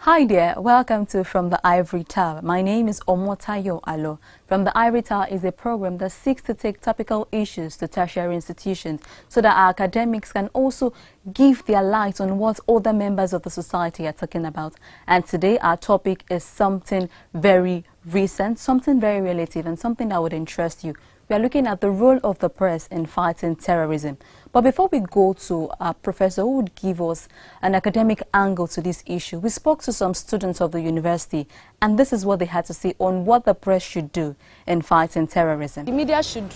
Hi there, welcome to From the Ivory Tower. My name is Omotayo Alo. From the Ivory Tower is a program that seeks to take topical issues to tertiary institutions so that our academics can also give their light on what other members of the society are talking about. And today our topic is something very recent, something very relative, and something that would interest you. We are looking at the role of the press in fighting terrorism. But before we go to our professor who would give us an academic angle to this issue, we spoke to some students of the university, and this is what they had to say on what the press should do in fighting terrorism. The media should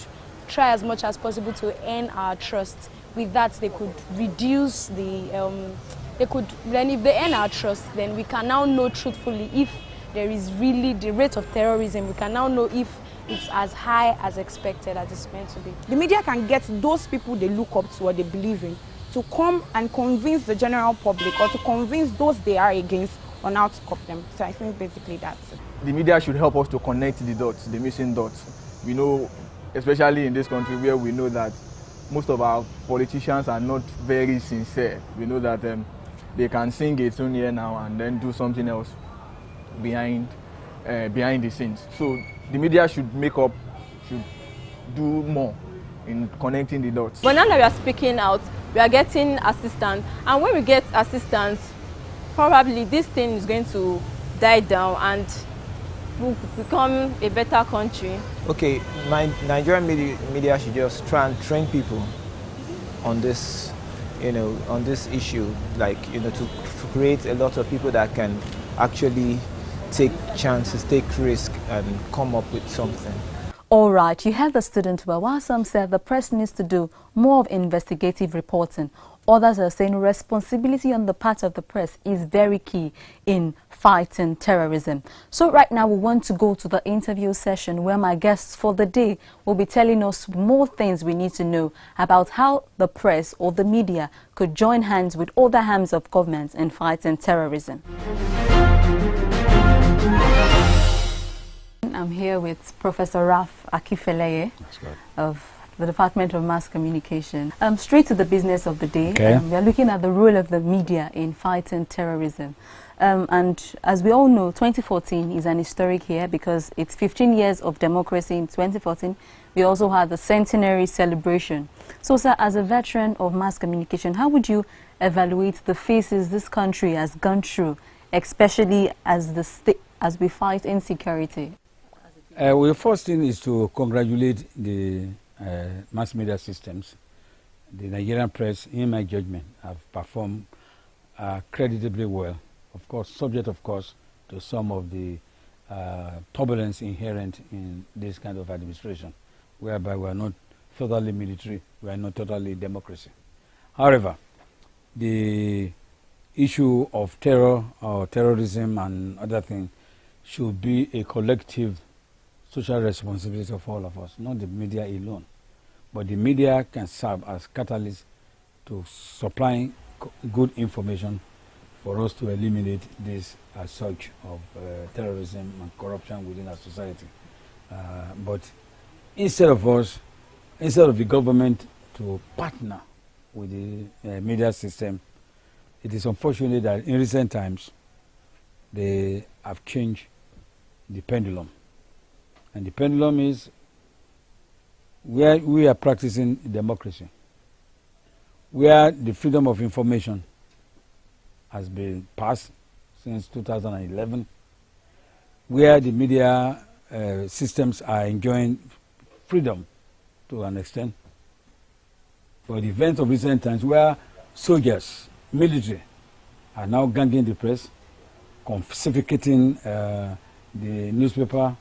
try as much as possible to earn our trust. With that, they could reduce the, then if they earn our trust, then we can now know truthfully if there is really the rate of terrorism. We can now know if it's as high as expected as it's meant to be. The media can get those people they look up to or they believe in to come and convince the general public or to convince those they are against on how to cop them. So I think basically that's it. The media should help us to connect the dots, the missing dots. We know, especially in this country where we know that most of our politicians are not very sincere. We know that they can sing a tune here now and then do something else behind the scenes. So the media should do more in connecting the dots. But now that we are speaking out, we are getting assistance, and when we get assistance, probably this thing is going to die down and we'll become a better country. Okay, Nigerian media should just try and train people on this, on this issue, like, to create a lot of people that can actually take chances, take risks, and come up with something. All right, you heard the student well. While some said the press needs to do more of investigative reporting, others are saying responsibility on the part of the press is very key in fighting terrorism. So right now we want to go to the interview session where my guests for the day will be telling us more things we need to know about how the press or the media could join hands with other arms of government in fighting terrorism. I'm here with Professor Raf Akifeleye of the Department of Mass Communication. Straight to the business of the day. Okay. We are looking at the role of the media in fighting terrorism. And as we all know, 2014 is an historic year because it's 15 years of democracy in 2014. We also had the centenary celebration. So, sir, as a veteran of mass communication, how would you evaluate the phases this country has gone through, especially as we fight insecurity? Well, the first thing is to congratulate the mass media systems. The Nigerian press, in my judgment, have performed creditably well. Of course, subject, of course, to some of the turbulence inherent in this kind of administration, whereby we are not totally military, we are not totally democracy. However, the issue of terror or terrorism and other things should be a collective social responsibility of all of us, not the media alone. But the media can serve as catalyst to supplying good information for us to eliminate this surge of terrorism and corruption within our society. But instead of the government to partner with the media system, it is unfortunate that in recent times they have changed the pendulum. And the pendulum is where we are practicing democracy, where the freedom of information has been passed since 2011, where the media systems are enjoying freedom to an extent. For the events of recent times where soldiers, military, are now ganging the press, confiscating the newspaper,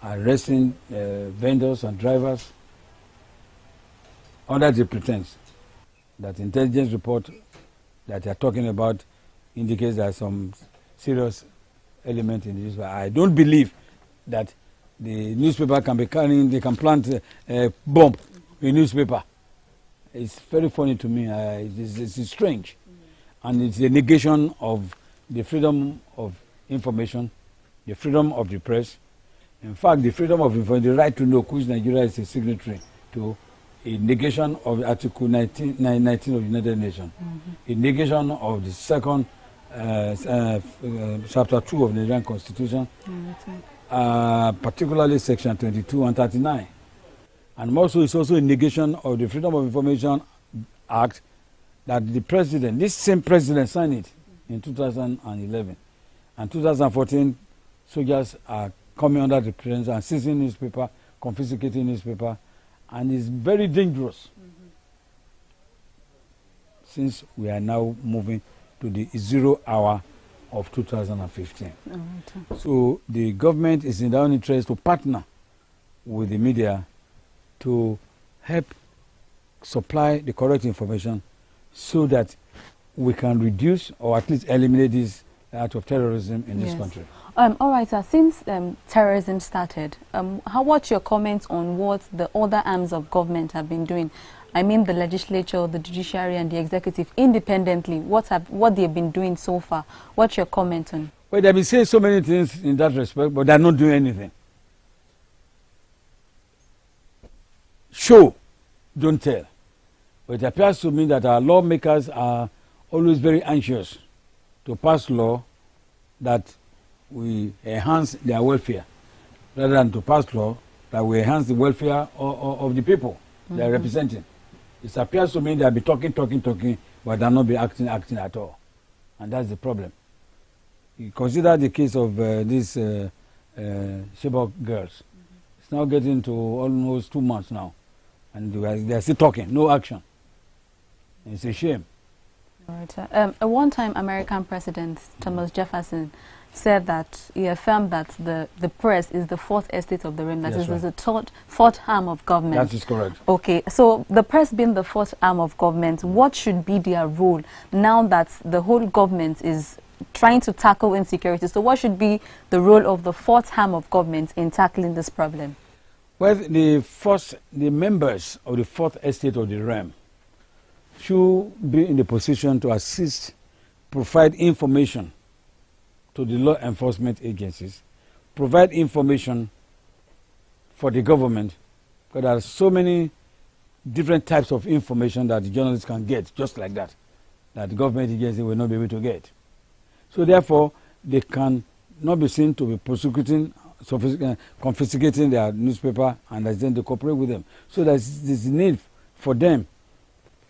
arresting vendors and drivers under the pretense that intelligence report that they are talking about indicates that some serious element in this. I don't believe that the newspaper can be carrying, they can plant a bomb in newspaper. It's very funny to me. It's strange. and it's a negation of the freedom of information, the freedom of the press. In fact, the freedom of information, the right to know, which Nigeria is a signatory to, a negation of Article 19 of the United Nations, a negation of the second Chapter 2 of the Nigerian Constitution, particularly Section 22 and 39. And also, it's also a negation of the Freedom of Information Act that the president, this same president, signed it in 2011. And 2014, soldiers are coming under the president and seizing newspaper, confiscating newspaper, and it's very dangerous. Since we are now moving to the 0 hour of 2015. So the government is in their own interest to partner with the media to help supply the correct information so that we can reduce or at least eliminate this act of terrorism in this country. All right, sir. Since terrorism started, what's your comments on what the other arms of government have been doing? I mean the legislature, the judiciary and the executive independently. What they've been doing so far? What's your comment on? Well, they've been saying so many things in that respect, but they're not doing anything. Show, don't tell. But it appears to me that our lawmakers are always very anxious to pass law that we enhance their welfare, rather than to pass law that we enhance the welfare of the people they're representing. It appears to me they'll be talking, but they'll not be acting at all. And that's the problem. You consider the case of these Chibok girls. It's now getting to almost 2 months now. And they're still talking, no action. It's a shame. Right. A one-time American president, Thomas Jefferson, said that he affirmed that the press is the fourth estate of the realm. That is the fourth arm of government. That is correct. Okay, so the press being the fourth arm of government, what should be their role now that the whole government is trying to tackle insecurity? So what should be the role of the fourth arm of government in tackling this problem? Well, the members of the fourth estate of the realm should be in the position to assist, provide information to the law enforcement agencies, provide information for the government, because there are so many different types of information that the journalists can get, just like that the government agency will not be able to get. So therefore, they can not be seen to be prosecuting, confiscating their newspaper, and then to cooperate with them. So there's a need for them,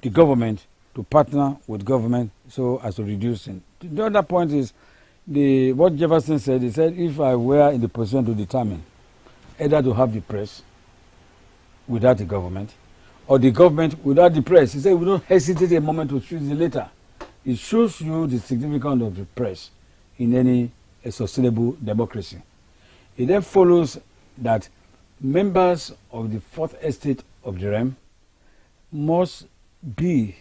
the government, to partner with government so as to reduce it. The other point is, what Jefferson said, he said, if I were in the position to determine either to have the press without the government or the government without the press, he said, we don't hesitate a moment to choose the latter. It shows you the significance of the press in any sustainable democracy. It then follows that members of the fourth estate of the realm must be,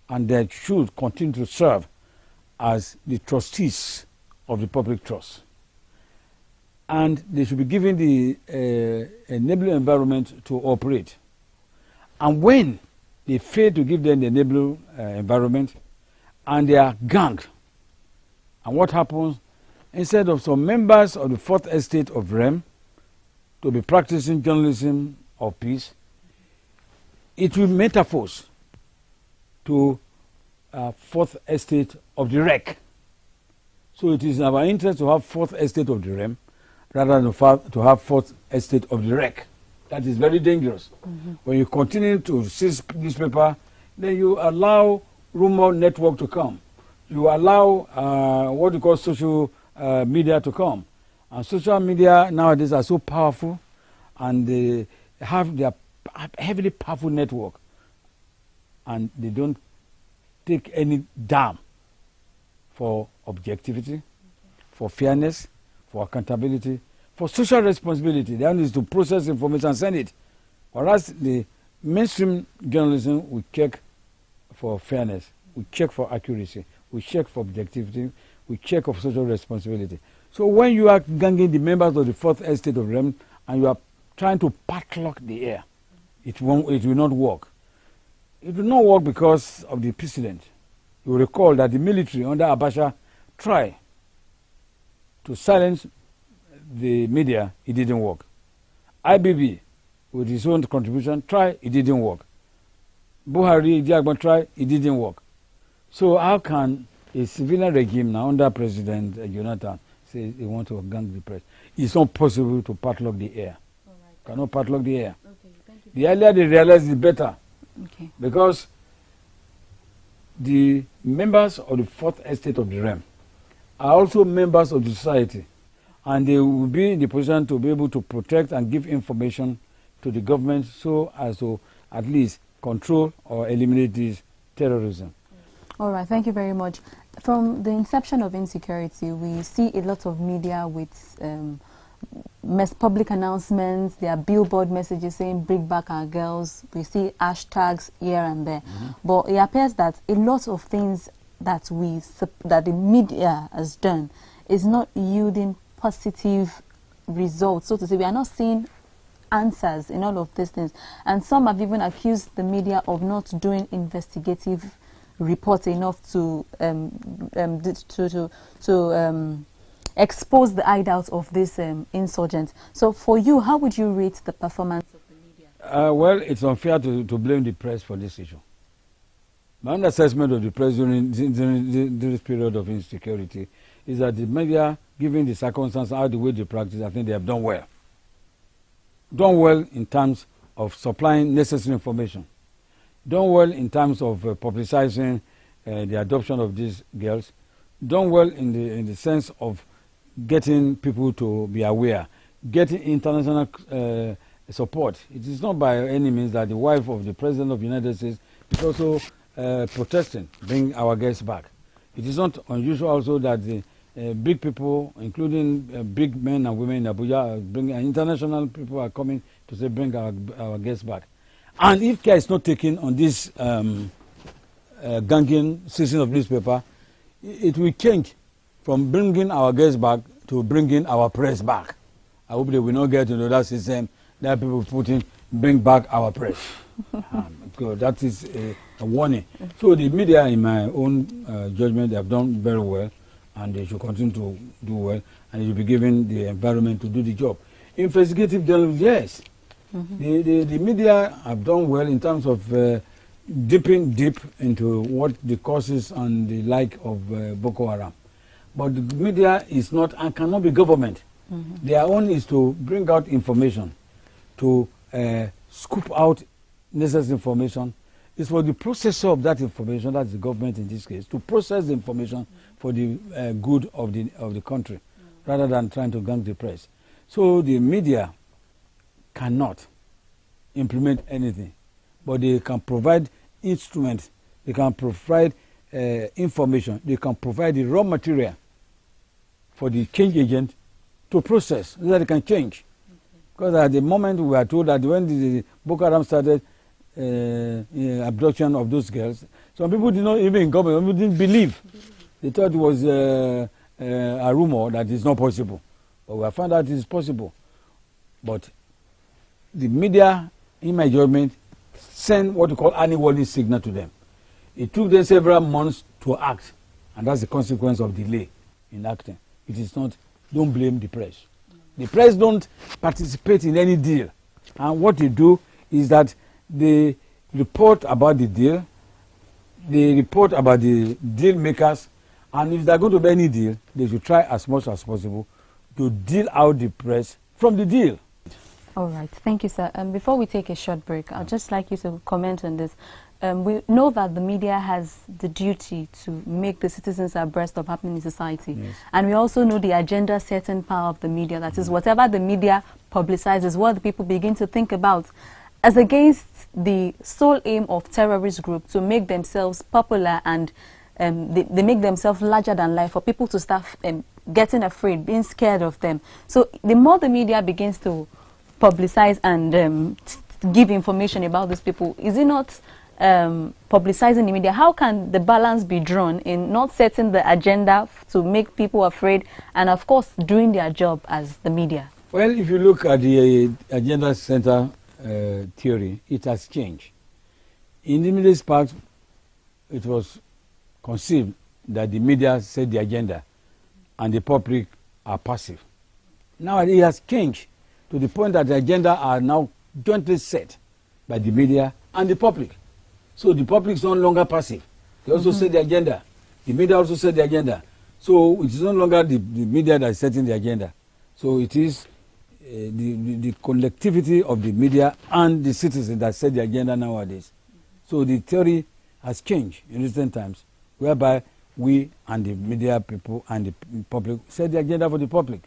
and they should continue to serve as the trustees of the public trust. And they should be given the enabling environment to operate. And when they fail to give them the enabling environment and they are ganged, and what happens, instead of some members of the fourth estate of realm to be practicing journalism of peace, it will metaphors to fourth estate of the wreck. So it is in our interest to have fourth estate of the realm rather than to have fourth estate of the wreck. That is very dangerous. When you continue to seize newspaper, then you allow rumor network to come. You allow what you call social media to come. And social media nowadays are so powerful, and they have their heavily powerful network, and they don't take any damn for objectivity, for fairness, for accountability, for social responsibility. The only is to process information and send it. Whereas the mainstream journalism, we check for fairness, we check for accuracy, we check for objectivity, we check for social responsibility. So when you are ganging the members of the fourth estate of realm and you are trying to padlock the air, it will not work. It will not work because of the precedent. You recall that the military under Abacha tried to silence the media, it didn't work. IBB, with his own contribution, tried, it didn't work. Buhari, Diagban tried, it didn't work. So how can a civilian regime now under President Jonathan say they want to gang the press? It's not possible to padlock the air. Cannot padlock the air. Okay, thank you. The earlier they realize, the better. Okay. Because the members of the fourth estate of the realm are also members of the society, and they will be in the position to be able to protect and give information to the government so as to at least control or eliminate this terrorism. All right, thank you very much. From the inception of insecurity, we see a lot of media with public announcements. There are billboard messages saying "Bring back our girls." We see hashtags here and there. But it appears that a lot of things that the media has done is not yielding positive results. So to say, we are not seeing answers in all of these things. And some have even accused the media of not doing investigative reports enough to expose the hideouts of these insurgents. So for you, how would you rate the performance of the media? Well, it's unfair to blame the press for this issue. My own assessment of the press during this period of insecurity is that the media, given the circumstances, how the way they practice, I think they have done well. Done well in terms of supplying necessary information. Done well in terms of publicizing the adoption of these girls. Done well in the sense of getting people to be aware, getting international support. It is not by any means that the wife of the President of the United States is also protesting, bring our girls back. It is not unusual also that the big people, including big men and women in Abuja, international people are coming to say bring our girls back. And if care is not taken on this ganging season of newspaper, it will change from bringing our girls back to bringing our press back. I hope they will not get into that system that people putting bring back our press. Because that is a warning. So the media, in my own judgment, they have done very well, and they should continue to do well, and they should be given the environment to do the job. Investigative journalism, yes. The media have done well in terms of dipping deep into what the causes and the like of Boko Haram. But the media is not and cannot be government. Their own is to bring out information, to scoop out necessary information. It's for the processor of that information, that's the government in this case, to process the information for the good of the country, rather than trying to gang the press. So the media cannot implement anything, but they can provide instruments, they can provide information, they can provide the raw material for the change agent to process so that it can change. Because at the moment we are told that when the Boko Haram started abduction of those girls, some people did not even in government, didn't believe. They thought it was a rumor that it's not possible. But we have found out it is possible. But the media, in my judgment, send what we call early warning signal to them. It took them several months to act, and that's the consequence of delay in acting. It is not, don't blame the press. The press don't participate in any deal. And what they do is that they report about the deal, they report about the deal makers, and if they're going to be any deal, they should try as much as possible to deal out the press from the deal. All right, thank you, sir. Before we take a short break, I'd just like you to comment on this. We know that the media has the duty to make the citizens abreast of happening in society. Yes. And we also know the agenda-setting power of the media. That is, whatever the media publicizes, what the people begin to think about, as against the sole aim of terrorist group to make themselves popular, and they make themselves larger than life for people to start getting afraid, being scared of them. So the more the media begins to publicize and give information about these people, is it not publicizing the media? How can the balance be drawn in not setting the agenda to make people afraid and, of course, doing their job as the media? Well, if you look at the agenda center theory, it has changed. In the Middle East part, it was conceived that the media set the agenda and the public are passive. Now it has changed to the point that the agenda are now jointly set by the media and the public. So the public is no longer passive. They also set the agenda. The media also set the agenda. So it is no longer the media that is setting the agenda. So it is the collectivity of the media and the citizens that set the agenda nowadays. So the theory has changed in recent times, whereby we and the media people and the public set the agenda for the public.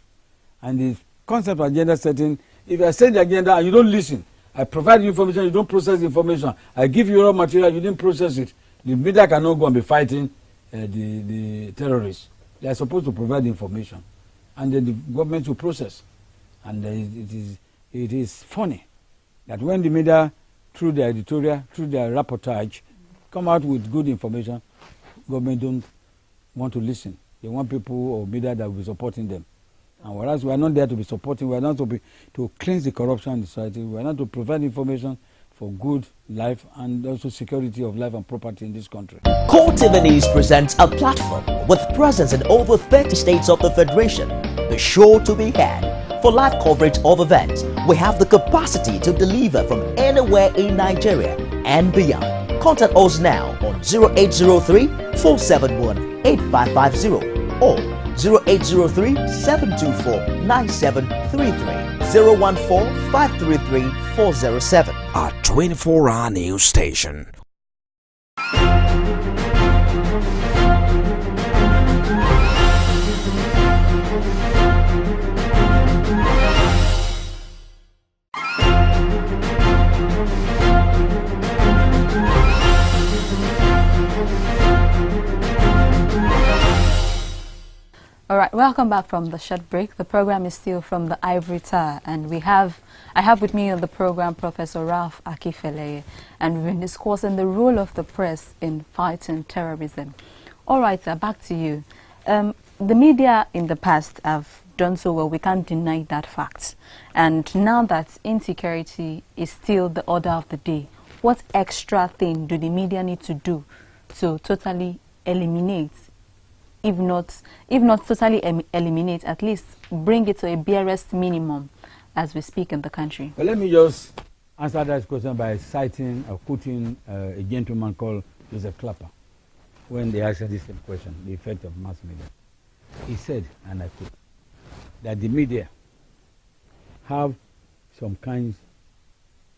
And the concept of agenda setting, if I set the agenda and you don't listen, I provide you information, you don't process the information, I give you raw material, you didn't process it, the media cannot go and be fighting the terrorists. They are supposed to provide the information, and then the government will process. And it is funny that when the media, through their editorial, through their reportage, come out with good information, government don't want to listen. They want people or media that will be supporting them. And whereas we are not there to be supporting, we are not to cleanse the corruption in the society, we are not to provide information for good life and also security of life and property in this country. Core TV News presents a platform with presence in over 30 states of the Federation. Be sure to be had. For live coverage of events, we have the capacity to deliver from anywhere in Nigeria and beyond. Contact us now on 0803-471-8550 or 0803-724-9733, 014-533-407. Our 24-hour news station. All right, welcome back from the short break. The program is still from the Ivory Tower, and I have with me on the program Professor Ralph Akifele, and we've been discussing the role of the press in fighting terrorism. All right, sir, back to you. The media in the past have done so well. We can't deny that fact. And now that insecurity is still the order of the day, what extra thing do the media need to do to totally eliminate, if not totally eliminate, at least bring it to a barest minimum as we speak in the country? Well, let me just answer that question by citing or quoting a gentleman called Joseph Clapper when they asked this same question, the effect of mass media. He said, and I quote, that the media have some kinds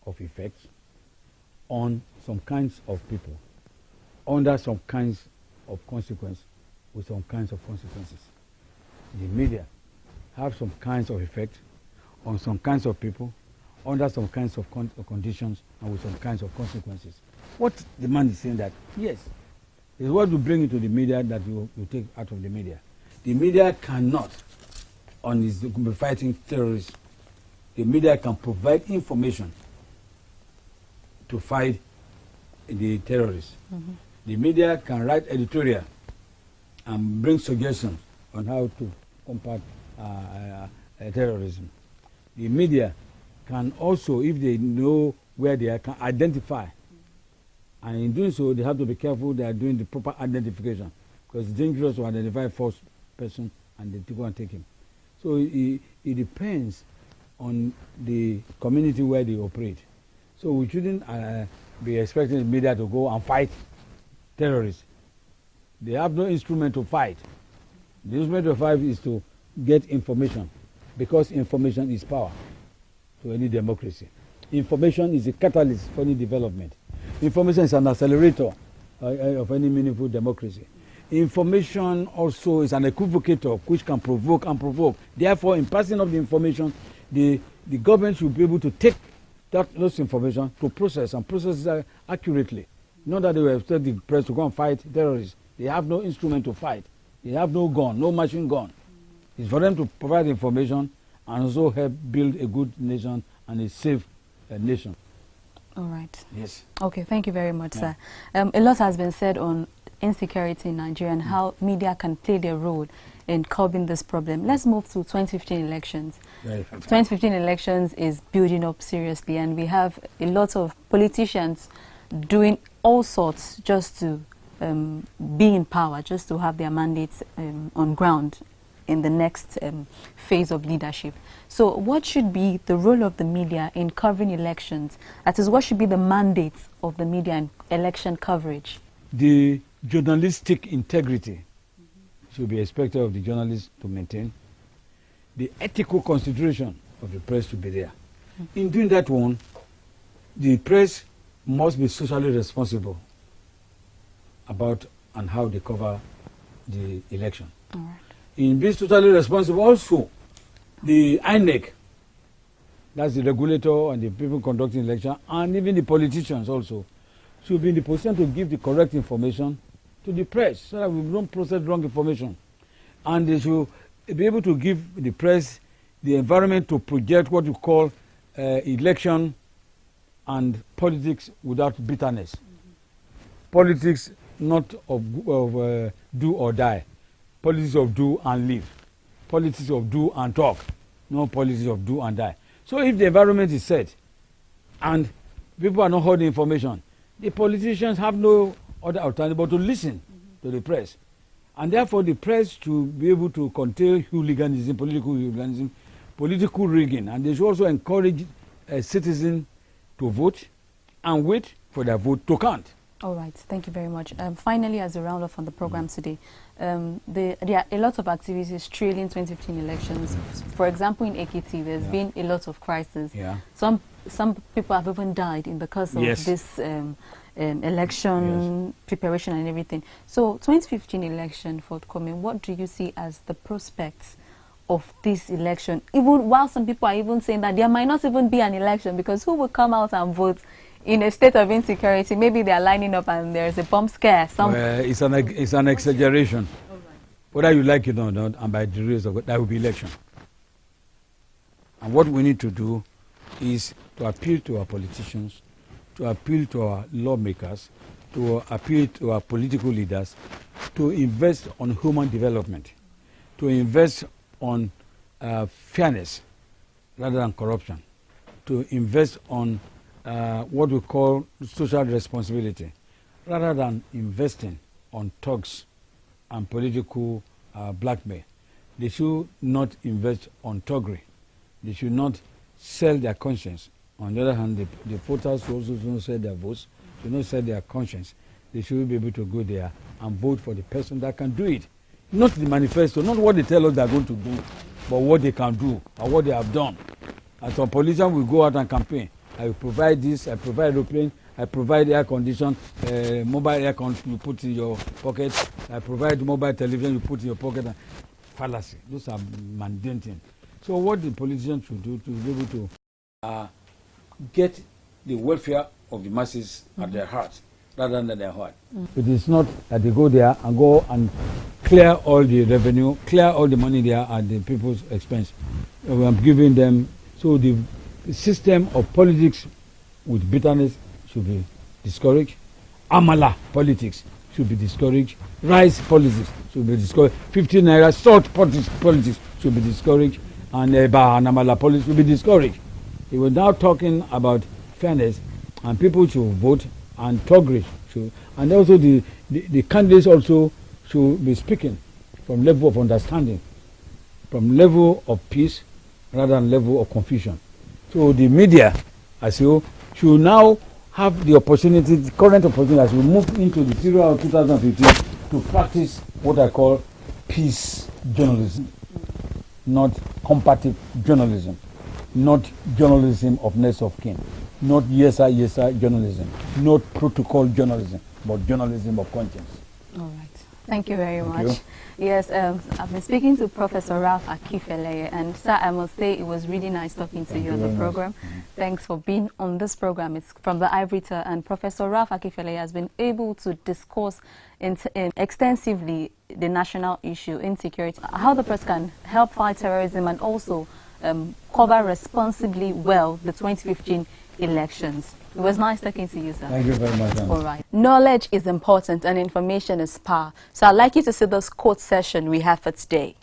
of effects on some kinds of people, under some kinds of consequences, with some kinds of consequences. The media have some kinds of effect on some kinds of people, under some kinds of conditions, and with some kinds of consequences. What the man is saying that, yes, is what you bring into the media that you take out of the media. The media cannot, be fighting terrorists. The media can provide information to fight the terrorists. The media can write editorial and bring suggestions on how to combat terrorism. The media can also, if they know where they are, can identify. And in doing so, they have to be careful they are doing the proper identification, because it's dangerous to identify a false person and they go and take him. So it depends on the community where they operate. So we shouldn't be expecting the media to go and fight terrorists. They have no instrument to fight. The instrument to fight is to get information, because information is power to any democracy. Information is a catalyst for any development. Information is an accelerator of any meaningful democracy. Information also is an equivocator which can provoke and provoke. Therefore, in passing of the information, the government should be able to take those information to process and process it accurately. Not that they will expect the press to go and fight terrorists. They have no instrument to fight. They have no gun, no machine gun. It's for them to provide information and also help build a good nation and a safe nation. All right. Yes. Okay, thank you very much, sir. A lot has been said on insecurity in Nigeria and how media can play their role in curbing this problem. Let's move to 2015 elections. 2015 elections is building up seriously, and we have a lot of politicians doing all sorts just to be in power, just to have their mandates on ground in the next phase of leadership. So what should be the role of the media in covering elections? That is, what should be the mandates of the media in election coverage? The journalistic integrity should be expected of the journalists to maintain. The ethical consideration of the press should be there. In doing that one, the press must be socially responsible about and how they cover the election. All right. In being socially responsible, also, the INEC, that's the regulator and the people conducting election, and even the politicians also, should be in the position to give the correct information to the press so that we don't process wrong information. And they should be able to give the press the environment to project what you call election and politics without bitterness. Politics not of do or die. Politics of do and live. Politics of do and talk. No politics of do and die. So if the environment is set and people are not holding information, the politicians have no other alternative but to listen to the press. And therefore the press should be able to contain hooliganism, political rigging, and they should also encourage citizens to vote and wait for their vote to count. All right, thank you very much. Finally, as a round-off on the program today, there are a lot of activities trailing 2015 elections. For example, in Ekiti, there's been a lot of crisis. Yeah. Some people have even died in the course of this election preparation and everything. So, 2015 election forthcoming, what do you see as the prospects of this election? Even while some people are even saying that there might not even be an election, because who will come out and vote in a state of insecurity? Maybe they are lining up and there's a bomb scare. It's an exaggeration. Right. Whether you like it or not, and by the grace of God, there will be election. And what we need to do is to appeal to our politicians, to appeal to our lawmakers, to appeal to our political leaders, to invest on human development, to invest on fairness rather than corruption, to invest on what we call social responsibility, rather than investing on thugs and political blackmail. They should not invest on thuggery. They should not sell their conscience. On the other hand, the voters who also don't sell their votes, should not sell their conscience. They should be able to go there and vote for the person that can do it. Not the manifesto, not what they tell us they're going to do, but what they can do or what they have done. And some politicians will go out and campaign. I will provide this, I provide aeroplane, I provide air condition, mobile air condition you put in your pocket, I provide mobile television you put in your pocket. Fallacy. Those are mundane things. So what the politicians should do to be able to get the welfare of the masses at their heart rather than their heart. It is not that they go there and go and clear all the revenue, clear all the money there at the people's expense. I'm giving them, so the system of politics with bitterness should be discouraged. Amala politics should be discouraged. Rice politics should be discouraged. 15 naira salt politics should be discouraged. And Eba and Amala politics should be discouraged. He was now talking about fairness, and people should vote, and thuggery should, and also the candidates also should be speaking from level of understanding, from level of peace rather than level of confusion. So the media, as you should now have the opportunity, the current opportunity, as we move into the period of 2015, to practice what I call peace journalism, not combative journalism, not journalism of next of kin, not yes sir journalism, not protocol journalism, but journalism of conscience. All right. Thank you very Thank much. you. Yes, I've been speaking to Professor Ralph Akifele, and sir, I must say it was really nice talking to you on the program. Thanks for being on this program. It's from the Ivory Tower, and Professor Ralph Akifele has been able to discuss extensively the national issue, insecurity, how the press can help fight terrorism, and also cover responsibly well the 2015 elections. It was nice talking to you, sir. Thank you very much. All right. Knowledge is important and information is power. So I'd like you to see this quote session we have for today.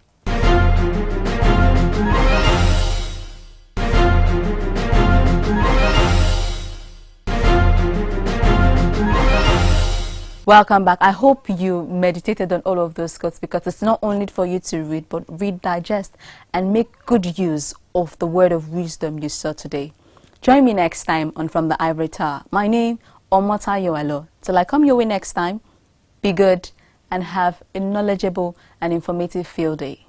Welcome back. I hope you meditated on all of those quotes, because it's not only for you to read, but read, digest, and make good use of the word of wisdom you saw today. Join me next time on From the Ivory Tower. My name, Omotayo Alo. Till I come your way next time, be good and have a knowledgeable and informative field day.